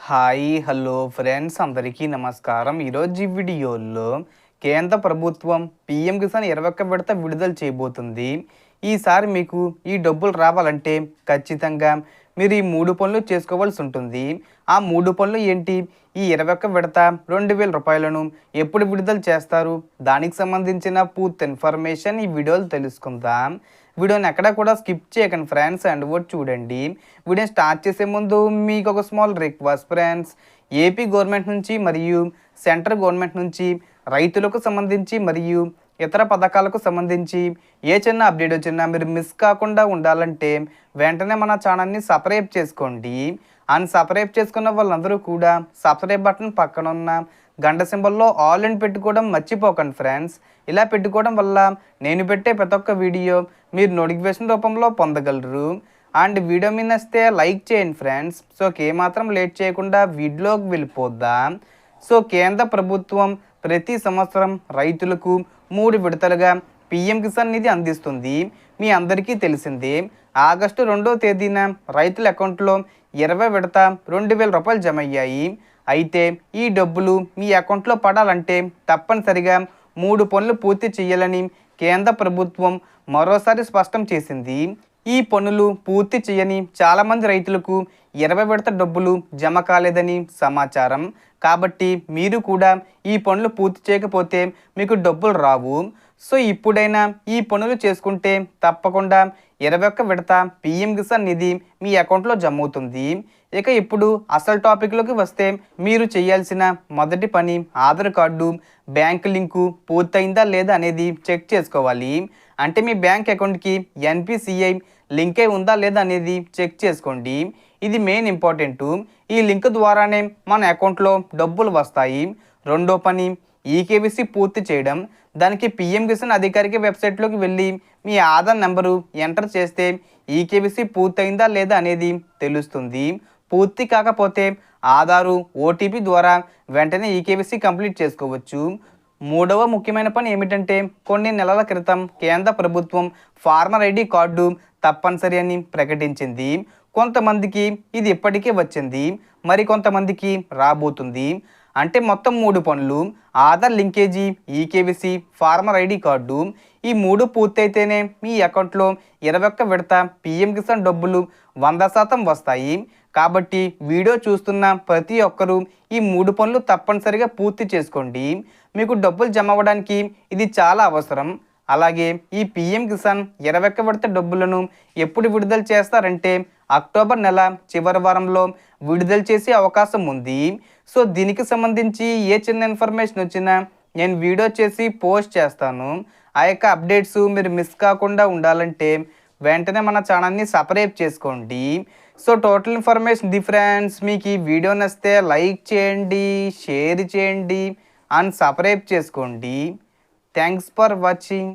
Hi hello friends అందరికీ నమస్కారం. ఈరోజు ఈ వీడియోలో కేంద్ర ప్రభుత్వం పీఎం కిసాన్ 21 విడత విడుదల చేయబోతుంది. ఈసారి మీకు ఈ డబ్బులు రావాలంటే ఖచ్చితంగా మీరు ఈ 3 పనులు చేసుకోవాల్సి ఉంటుంది. ఆ 3 పనులు ఏంటి? ఈ 21 విడత 2000 రూపాయలను ఎప్పుడు విడుదల చేస్తారు? దానికి సంబంధించిన పూర్తి ఇన్ఫర్మేషన్ ఈ వీడియోలో తెలుసుకుందాం. వీడియోని ఎక్కడ కూడా స్కిప్ చేయకండి ఫ్రెండ్స్, అండ్ వర్డ్ చూడండి. వీడియో స్టార్ట్ చేసే ముందు మీకు ఒక small request friends. AP government నుంచి మరియు సెంట్రల్ గవర్నమెంట్ నుంచి రైతులకు సంబంధించి మరియు ఇతర పథకాలకు సంబంధించి ఏ చిన్న అప్డేట్ వచ్చినా మీరు మిస్ కాకుండా ఉండాలంటే వెంటనే మన ఛానల్ని సబ్స్క్రైబ్ చేసుకోండి. అండ్ సబ్స్క్రైబ్ చేసుకున్న వాళ్ళందరూ కూడా సబ్స్క్రైబ్ బటన్ పక్కన ఉన్న గంట సింబల్లో ఆల్ అని పెట్టుకోవడం మర్చిపోకండి ఫ్రెండ్స్. ఇలా పెట్టుకోవడం వల్ల నేను పెట్టే ప్రతి ఒక్క వీడియో మీరు నోటిఫికేషన్ రూపంలో పొందగలరు. అండ్ వీడియో మీద వస్తే లైక్ చేయండి ఫ్రెండ్స్. సో ఏమాత్రం లేట్ చేయకుండా వీడియోకి వెళ్ళిపోద్దాం. సో కేంద్ర ప్రభుత్వం ప్రతి సంవత్సరం రైతులకు 3 విడతలుగా పీఎం కిసాన్ నిధి అందిస్తుంది. మీ అందరికీ తెలిసిందే. ఆగస్టు 2వ తేదీన రైతుల అకౌంట్లో 20 విడత 2000 రూపాయలు జమ అయ్యాయి. అయితే ఈ డబ్బులు మీ అకౌంట్లో పడాలంటే తప్పనిసరిగా 3 పనులు పూర్తి చేయాలని కేంద్ర ప్రభుత్వం మరోసారి స్పష్టం చేసింది. ఈ పనులు పూర్తి చేయని చాలామంది రైతులకు 20 విడత డబ్బులు జమ కాలేదని సమాచారం. కాబట్టి మీరు కూడా ఈ పనులు పూర్తి చేయకపోతే మీకు డబ్బులు రావు. సో ఇప్పుడైనా ఈ పనులు చేసుకుంటే తప్పకుండా 21 విడత పీఎం కిసాన్ నిధి మీ అకౌంట్లో జమ అవుతుంది. ఇక ఇప్పుడు అసలు టాపిక్లోకి వస్తే మీరు చేయాల్సిన మొదటి పని ఆధార్ కార్డు బ్యాంక్ లింకు పూర్తయిందా లేదా అనేది చెక్ చేసుకోవాలి. అంటే మీ బ్యాంక్ అకౌంట్కి ఎన్పిసిఐ లింక్ అయి ఉందా లేదా అనేది చెక్ చేసుకోండి. ఇది మెయిన్ ఇంపార్టెంట్. ఈ లింక్ ద్వారానే మన అకౌంట్లో డబ్బులు వస్తాయి. రెండో పని ఈకేవీసీ పూర్తి చేయడం. దానికి పీఎం కిసాన్ అధికారిక వెబ్సైట్లోకి వెళ్ళి మీ ఆధార్ నెంబరు ఎంటర్ చేస్తే ఈకేవీసీ పూర్తయిందా లేదా అనేది తెలుస్తుంది. పూర్తి కాకపోతే ఆధారు ఓటీపీ ద్వారా వెంటనే ఈకేవీసీ కంప్లీట్ చేసుకోవచ్చు. మూడవ ముఖ్యమైన పని ఏమిటంటే కొన్ని నెలల క్రితం కేంద్ర ప్రభుత్వం ఫార్మర్ ఐడి కార్డు తప్పనిసరి అని ప్రకటించింది. కొంతమందికి ఇది ఇప్పటికే వచ్చింది, మరి కొంతమందికి రాబోతుంది. అంటే మొత్తం 3 పనులు: Aadhaar linkage, eKYC, farmer ID card. ఈ 3 పూర్తయితేనే మీ అకౌంట్లో 21 విడత పీఎం కిసాన్ డబ్బులు 100% వస్తాయి. కాబట్టి వీడియో చూస్తున్న ప్రతి ఒక్కరూ ఈ 3 పనులు తప్పనిసరిగా పూర్తి చేసుకోండి. మీకు డబ్బులు జమ అవ్వడానికి ఇది చాలా అవసరం. అలాగే ఈ పీఎం కిసాన్ 21 విడత డబ్బులను ఎప్పుడు విడుదల చేస్తారంటే అక్టోబర్ నెల చివరి వారంలో విడుదల చేసే అవకాశం ఉంది. సో దీనికి సంబంధించి ఏ చిన్న ఇన్ఫర్మేషన్ వచ్చినా నేను వీడియో చేసి పోస్ట్ చేస్తాను. ఆ యొక్క అప్డేట్స్ మీరు మిస్ కాకుండా ఉండాలంటే వెంటనే మన ఛానల్ని సబ్స్క్రైబ్ చేసుకోండి. So total information difference. మీకు ఈ వీడియో నచ్చితే లైక్ చేయండి, షేర్ చేయండి అండ్ సబ్స్క్రైబ్ చేసుకోండి. Thanks for watching.